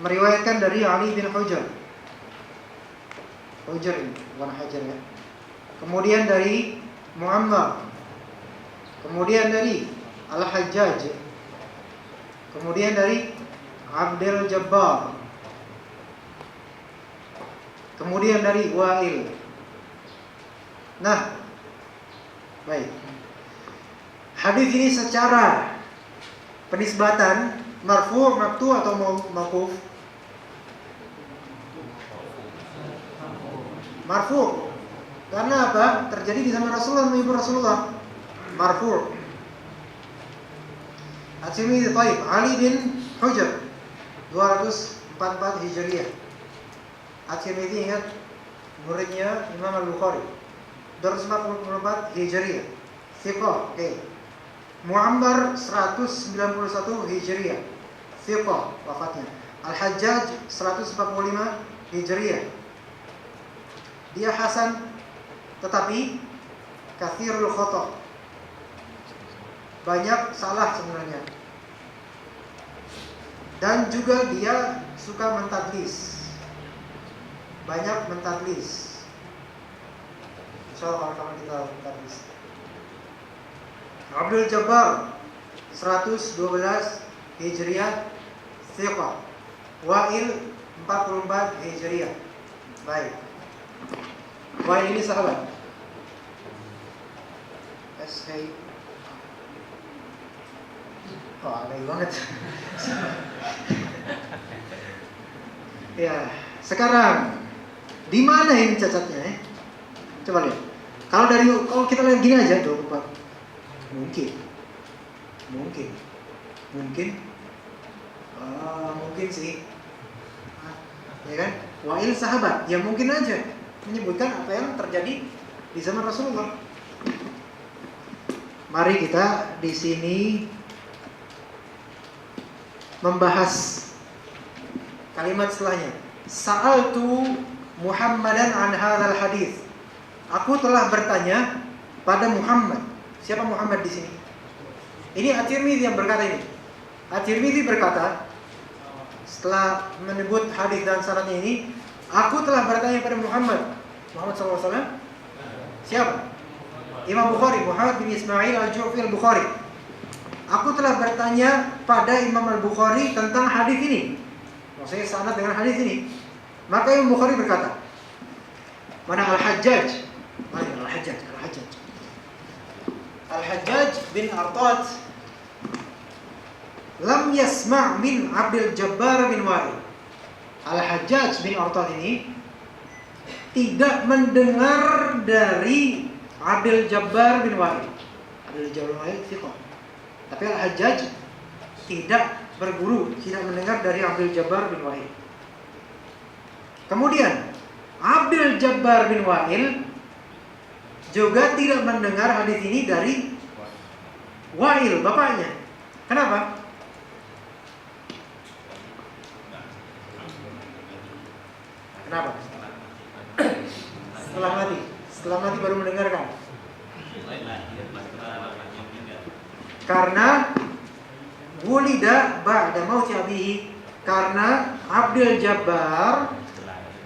meriwayatkan dari Ali bin Hujr ini, bukan Hajar ya. Kemudian dari Muammar, kemudian dari Al-Hajjaj, kemudian dari Abdul Jabbar, kemudian dari Wa'il. Nah, baik. Hadis ini secara penisbatan marfu', maqtu' atau mauquf? Marfu'. Karena apa? Terjadi di zaman Rasulullah, ibu Rasulullah. Marfu'. At-Tirmidzi Taib, Ali bin Hujr 244 Hijriah. At-Tirmidzi ingat muridnya Imam Al-Bukhari 244 Hijriah. Thiqah, Muammar 191 Hijriah. Thiqah wafatnya. Al-Hajjaj 145 Hijriah. Dia hasan tetapi katsirul khata'. Banyak salah sebenarnya. Dan juga dia suka mentadlis. Banyak mentadlis. Insyaallah kalau kita mentadlis. Abdul Jabbar 112 Hijriah, Thiqah. Wa'il 44 Hijriah. Baik. Wa'il ini sahabat. Aneh banget. Ya, sekarang di mana ini cacatnya? Coba lihat. Kalau kita lihat gini aja tuh, Pak. Mungkin sih, ya kan? Wa'il sahabat, ya mungkin aja menyebutkan apa yang terjadi di zaman Rasulullah. Mari kita di sini membahas kalimat setelahnya. Sa'altu Muhammadan an hadzal hadis. Aku telah bertanya pada Muhammad. Siapa Muhammad di sini? Ini At-Tirmidzi yang berkata ini. At-Tirmidzi berkata setelah menyebut hadis dan sanadnya ini, aku telah bertanya pada Muhammad SAW. Siapa? Imam Bukhari, Muhammad bin Ismail Al-Ju'fi Al-Bukhari. Aku telah bertanya pada Imam Al-Bukhari tentang hadis ini. Maksudnya sanad dengan hadis ini. Maka Imam Bukhari berkata, mana Al-Hajjaj? Al-Hajjaj bin Artat lam yasma' min Abdul Jabbar bin Wa'il. Al-Hajjaj bin Artat ini tidak mendengar dari Abdul Jabbar bin Wa'il. Abdul Jabbar bin Wa'il thiqah. Tapi Al-Hajjaj tidak berguru, tidak mendengar dari Abdul Jabbar bin Wa'il. Kemudian Abdul Jabbar bin Wa'il juga tidak mendengar hadis ini dari Wa'il, bapaknya. Kenapa? Setelah mati baru mendengarkan. Karena wulida ba'da mauti abihi, karena Abdul Jabbar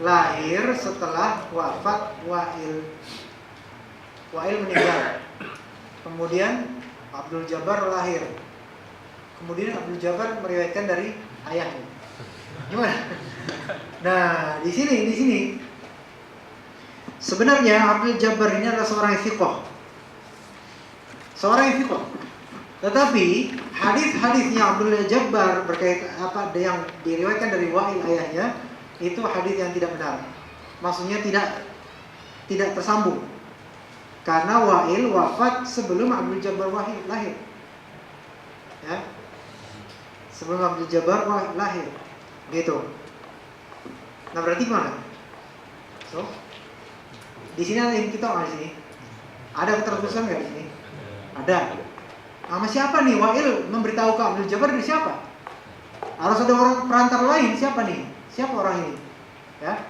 lahir setelah wafat Wa'il. Wa'il meninggal. Kemudian Abdul Jabbar lahir. Kemudian Abdul Jabbar meriwayatkan dari ayahnya. Gimana? Nah, di sini sebenarnya Abdul Jabbar ini adalah seorang yang thiqah. Seorang yang thiqah. Tetapi hadis-hadisnya Abdul Jabbar berkaitan apa yang diriwayatkan dari Wa'il ayahnya itu hadis yang tidak benar. Maksudnya tidak tersambung. Karena Wa'il wafat sebelum Abdul Jabbar lahir. Ya. Sebelum Abdul Jabbar lahir. Gitu. Nah, berarti mana? So, di sini ada yang kita di sini. Ada keterputusan nggak di sini? Ada. Sama siapa nih? Wa'il memberitahu ke Abdul Jabbar dari siapa? Harus ada orang perantara lain. Siapa nih? Siapa orang ini? Ya.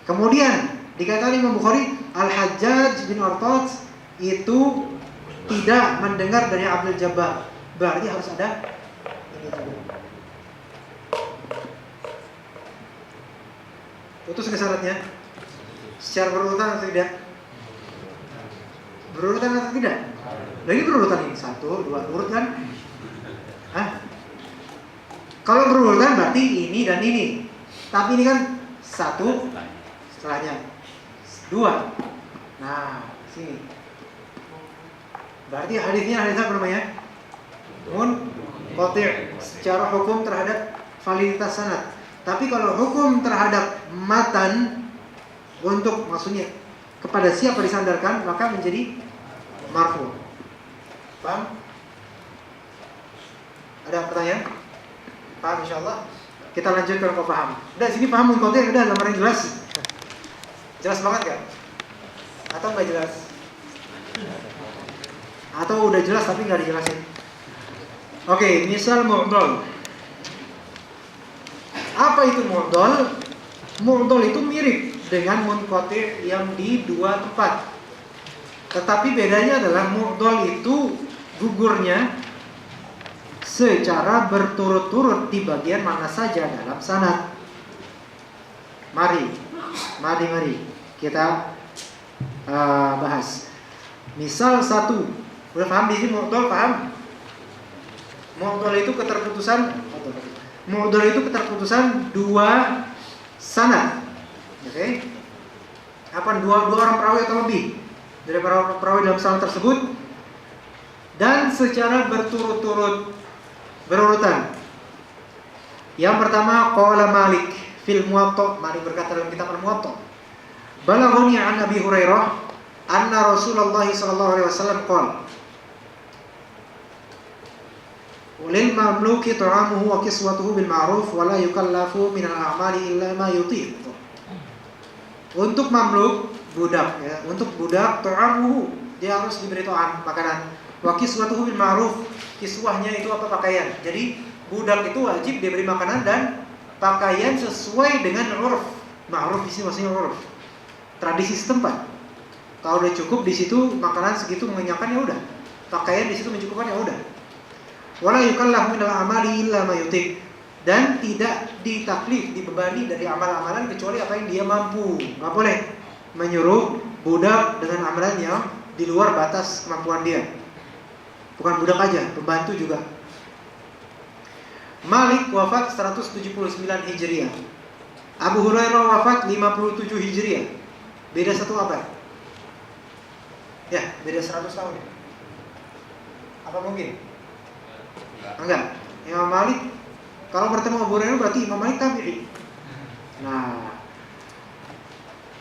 Kemudian dikatakan Imam Bukhari, Al-Hajjaj bin Artad itu tidak mendengar dari Abdul Jabbar. Berarti harus ada ini juga. Putus ke syaratnya? Secara berurutan atau tidak? Berurutan atau tidak? Lagi berurutan ini 1, 2 urut kan? Hah? Kalau berurutan berarti ini dan ini. Tapi ini kan 1 setelahnya 2. Nah, sini. Berarti hadisnya hadis apa namanya? Munqati' secara hukum terhadap validitas sanad. Tapi kalau hukum terhadap matan, untuk maksudnya kepada siapa disandarkan, maka menjadi marfu. Paham? Ada pertanyaan? Paham insyaallah? Kita lanjutkan kalau paham. Udah sini paham munqati', udah gambarnya jelas. Jelas banget kan? Atau enggak jelas? Atau udah jelas tapi enggak dijelasin? Oke, misal mu'dhal. Apa itu mu'dhal? Mu'dhal itu mirip dengan munqati' yang di dua tempat. Tetapi bedanya adalah mu'dhal itu gugurnya secara berturut-turut di bagian mana saja dalam sanad. Mari kita bahas. Misal 1, udah paham di sini mu'dhal, paham? Mu'dhal itu keterputusan dua sanad. Oke? Apa dua orang perawi atau lebih dari para perawi dalam sanad tersebut dan secara berturut-turut berurutan. Yang pertama qala Malik fil Muwatta, Malik berkata dalam kitab Al-Muwatta, balaghani an Abi Hurairah anna Rasulullah sallallahu alaihi wasallam qala Ulil mamluki ta'amuhu wa kiswatuhu bil ma'ruf wa la yukallafu minal a'mali illa ma yutiq. Untuk mamluk, budak ya, untuk budak ta'amuhu, dia harus diberi ta'am, makanan. Wa kiswatuhu bil ma'ruf, kiswahnya itu apa? Pakaian. Jadi budak itu wajib diberi makanan dan pakaian sesuai dengan urf. Ma'ruf di sini maksudnya urf. Tradisi setempat. Kalau udah cukup di situ makanan segitu mengenyangkan ya udah. Pakaian di situ mencukupkan ya udah. Wala yukallafu minal amali illa ma yutiq, dan tidak ditaklif, dibebani dari amal-amalan kecuali apa yang dia mampu. Enggak boleh menyuruh budak dengan amalan yang di luar batas kemampuan dia. Bukan budak aja, pembantu juga. Malik wafat 179 Hijriah. Abu Hurairah wafat 57 Hijriah. Beda 1 abad. Ya, beda 100 tahun. Apa mungkin? Enggak. Imam Malik kalau bertemu Abu Hurairah berarti Imam Malik tabi'i. Nah,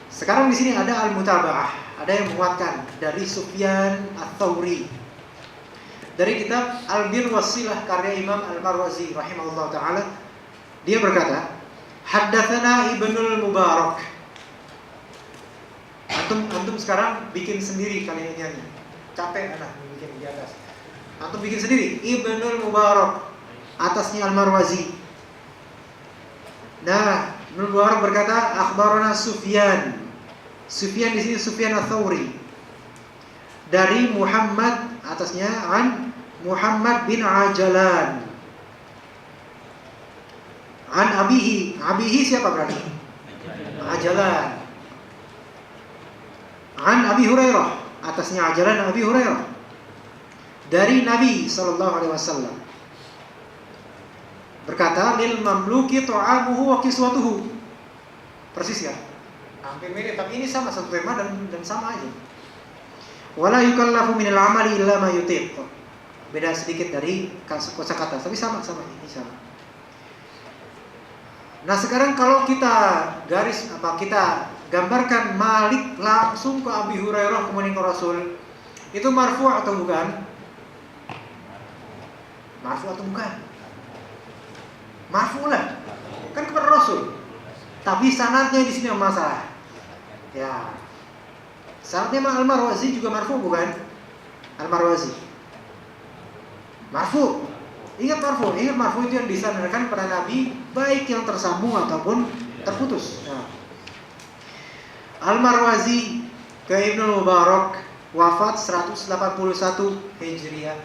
sekarang di sini ada al-mutaba'ah, ada yang menguatkan dari Sufyan Ats-Tsauri. Dari kitab Al-Bir Wasilah karya Imam Al-Marwazi rahimahullah taala, dia berkata, haddatsana Ibnul Mubarak. Antum sekarang bikin sendiri kalian nyanyi. Capek anak bikin di atas. Antum bikin sendiri. Ibnul Mubarak, atasnya Al-Marwazi. Nah, Ibnul Mubarak berkata, akhbarana Sufyan. Sufyan di sini Sufyan Ats-Tsauri. Dari Muhammad, atasnya an Muhammad bin Ajalan. An abihi. Abihi siapa berarti? Ajalan. An Abi Hurairah. Atasnya Ajalan Abi Hurairah. Dari Nabi sallallahu alaihi wasallam. Berkata, lil mamluki ta'amuhu wa kiswatuhu. Persis ya? Hampir mirip, tapi ini sama, satu tema dan sama aja. Wala yukallafu minal amali illa ma yutiq. Beda sedikit dari kosakata, tapi sama ini sama. Nah, sekarang kalau kita kita gambarkan Malik langsung ke Abi Hurairah kemudian ke Rasul, itu marfu' atau bukan? Marfu' atau bukan? Marfu' lah. Kan kepada Rasul. Tapi sanadnya di sini yang masalah. Ya. Sanadnya Al-Marwazi juga marfu' bukan? Al-Marwazi. Marfu'. Ingat marfu itu yang disandarkan pada Nabi, baik yang tersambung ataupun terputus. Nah. Al-Marwazi ke Ibnu Mubarak, wafat 181 Hijriah.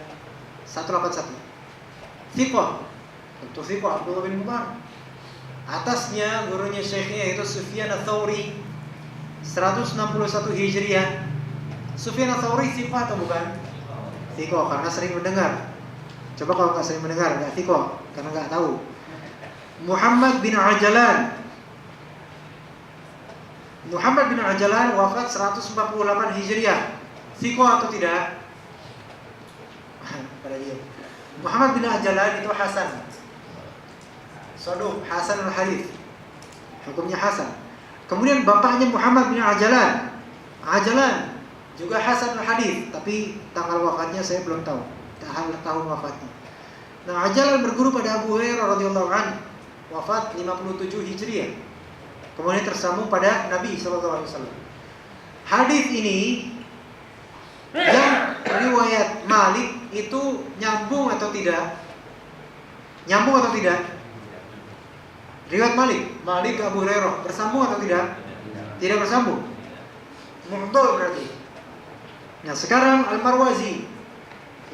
181. Thiqah. Tentu Thiqah Abdullah bin Mubarak. Atasnya gurunya syekhnya yaitu Sufyan Ats-Tsauri, 161 Hijriah. Sufyan Ats-Tsauri Thiqah atau bukan? Thiqah karena sering mendengar. Coba kalau nggak sering mendengar, nggak thiqah karena nggak tahu. Muhammad bin Ajalan. Muhammad bin Ajalan wafat 148 Hijriah. Thiqah atau tidak? Pada dia. Muhammad bin Ajalan itu Hasan. Saduq, Hasan al-Hadits. Hukumnya Hasan. Kemudian bapaknya Muhammad bin Ajalan. Ajalan juga Hasan al-Hadits, tapi tanggal wafatnya saya belum tahu. Tahun wafatnya. Nah, Ajalan berguru pada Abu Hurairah radhiyallahu anhu, wafat 57 Hijriah. Kemudian tersambung pada Nabi sallallahu alaihi wasallam. Hadis ini yang riwayat Malik itu nyambung atau tidak? Nyambung atau tidak? Riwayat Malik ke Abu Hurairah bersambung atau tidak? Tidak bersambung. Mu'dhal berarti. Nah, sekarang Al-Marwazi,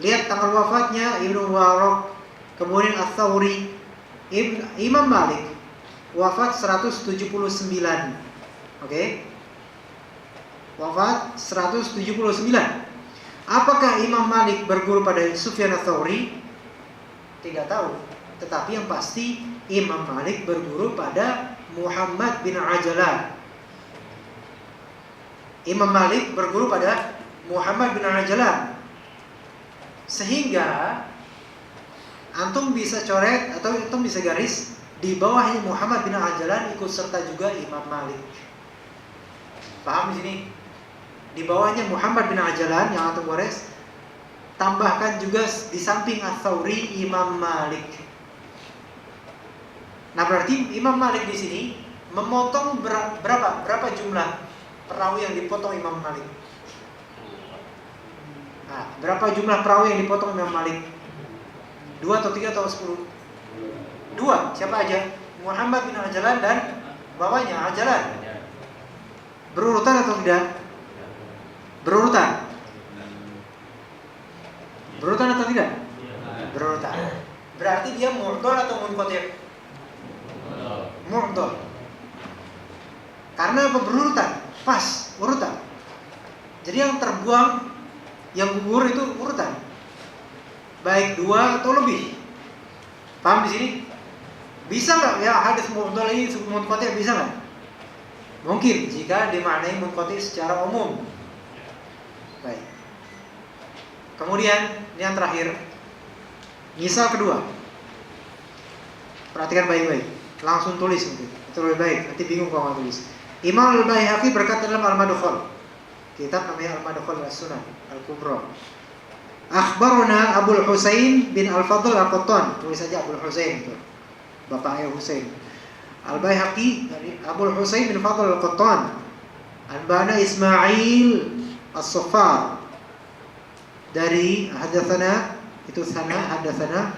lihat tanggal wafatnya Ibnu Mubarak, kemudian Ats-Tsauri, Imam Malik wafat 179. Oke? Wafat 179. Apakah Imam Malik berguru pada Sufyan Ats-Tsauri? Tidak tahu. Tetapi yang pasti Imam Malik berguru pada Muhammad bin Ajalan. Imam Malik berguru pada Muhammad bin Ajalan. Sehingga antum bisa coret atau antum bisa garis di bawahnya Muhammad bin Ajalan ikut serta juga Imam Malik. Paham di sini? Di bawahnya Muhammad bin Ajalan yang antum garis, tambahkan juga di samping Ats-Tsauri Imam Malik. Nah, berarti Imam Malik di sini memotong berapa jumlah perawi yang dipotong Imam Malik? Nah, berapa jumlah perawi yang dipotong Imam Malik? 2 atau 3 atau 10? 2. Siapa aja? Muhammad bin Ajalan dan bawahnya Ajalan. Berurutan atau tidak? Berurutan. Berurutan atau tidak? Berurutan. Berarti dia mu'dhal atau munqati'? Mu'dhal. Karena apa? Berurutan. Pas, urutan. Jadi yang terbuang, yang gugur itu urutan, baik 2 atau lebih. Paham di sini? Bisa nggak ya hadis mu'dhal ini munqati' bisa nggak? Mungkin jika dimaknai munqati' secara umum. Baik. Kemudian yang terakhir, misal kedua. Perhatikan baik-baik. Langsung tulis mungkin. Itu lebih baik. Nanti bingung kalau nggak tulis. Imam Al-Baihaqi berkata dalam Al-Madkhal, kitab namanya Al-Madkhal As-Sunan Al-Kubra. Akhbaruna Abul Husain bin Al-Fadl Al-Qattan. Tulis saja Abul Husain itu. Bapaknya Husain. Al-Baihaqi dari Abul Husain bin Fadl Al-Qattan. Anbana Ismail As-Saffar. Dari hadatsana itu sana hadatsana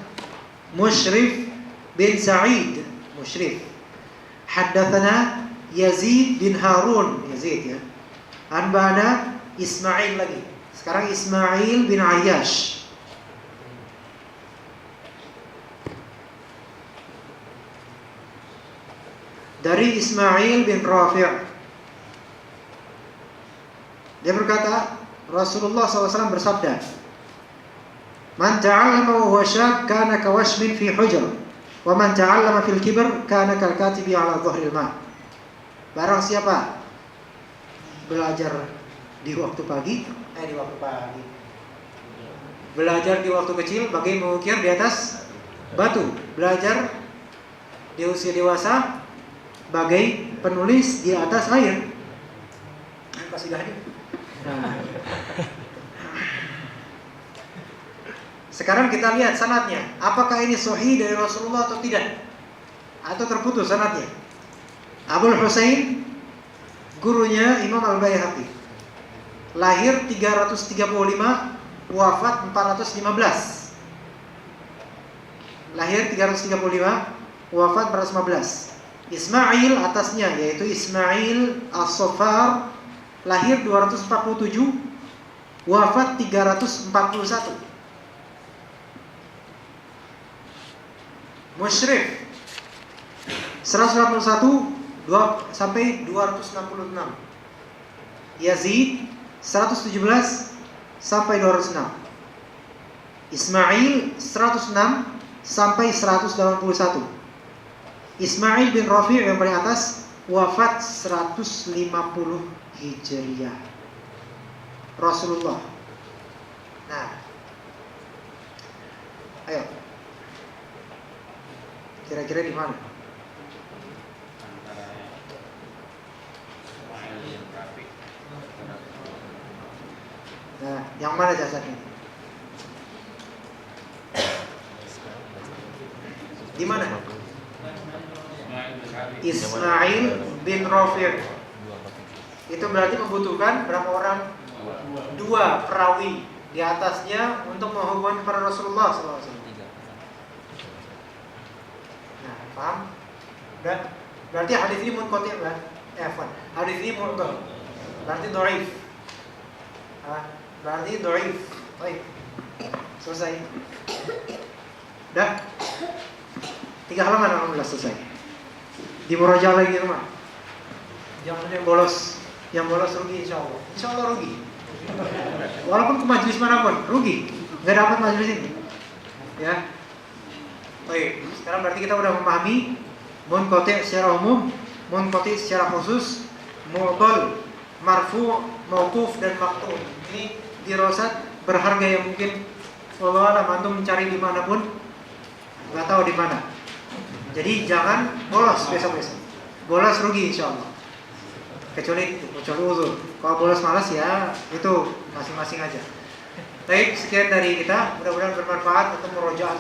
Musyrif bin Sa'id. Musyrif. Hadatsana Yazid bin Harun. Yazid ya. Anbana Ismail lagi. Sekarang Ismail bin Ayyash. dari Ismail bin Rafi'. Dia berkata, Rasulullah SAW bersabda, "Man ta'allama wa huwa syab kana kawashmin fi hujr, wa man ta'allama fil kibr kana kal katibi ala dhahril ma." Barang siapa belajar di waktu pagi, belajar di waktu kecil bagai mengukir di atas batu, belajar di usia dewasa bagai penulis di atas air. Kasih hadir. Nah. Sekarang kita lihat sanadnya. Apakah ini sahih dari Rasulullah atau tidak? Atau terputus sanadnya? Abul Husain, gurunya Imam Al-Baihaqi. Lahir 335, wafat 415. Lahir 335, wafat 415. Ismail atasnya yaitu Ismail As-Saffar, lahir 247, wafat 341. Musyrif 181 sampai 266. Yazid 117 sampai 206. Ismail 106 sampai 181. Ismail bin Rafi' yang paling atas wafat 150 Hijriah. Rasulullah. Nah, ayo. Kira-kira di mana? Nah, yang mana jasadnya? Di mana? Ismail bin Rafi'. Itu berarti membutuhkan berapa orang? 2 perawi di atasnya untuk menghubungi kepada Rasulullah SAW. Nah, paham? Dan berarti hadis ini munqati' kan? Hadis ini mu'dhal. Berarti dhaif. Berarti dhaif. Baik. Selesai. Dah. 3 halaman alhamdulillah selesai. Di murajaah lagi rumah. Jangan yang bolos. Yang bolos rugi insyaallah. Insyaallah rugi. Walaupun ke majelis manapun rugi. Enggak dapat majelis ini. Ya. Baik, sekarang berarti kita udah memahami munqati' secara umum, munqati' secara khusus, mu'dhal, marfu', mauquf dan maqtu'. Ini dirasat berharga yang mungkin wallahu a'lam antum mencari dimanapun nggak tahu di mana. Jadi jangan bolos besok-besok. Bolos rugi insyaallah. Kecuali uzur. Kalau bolos malas ya itu masing-masing aja. Baik, sekian dari kita. Mudah-mudahan bermanfaat untuk merojaah